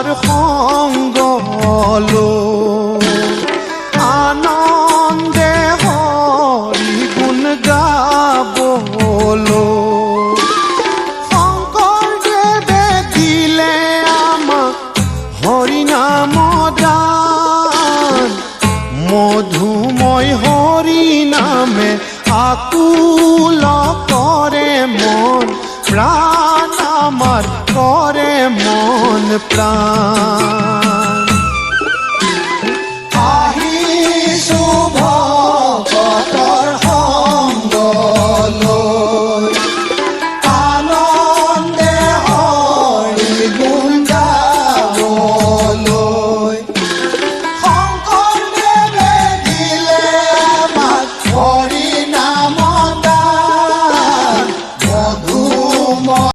তোমাৰ সঙ্গ লো আনন্দে হৰি গুণ গাবলো শঙ্কৰদেৱে দিলে আমাক হৰি নাম দান মধুময় হৰি নামে আকুল কৰে মন প্ৰাণ আমাৰ কৰে মন প্ৰাণ আহিছো ভকতৰ সংগ লৈ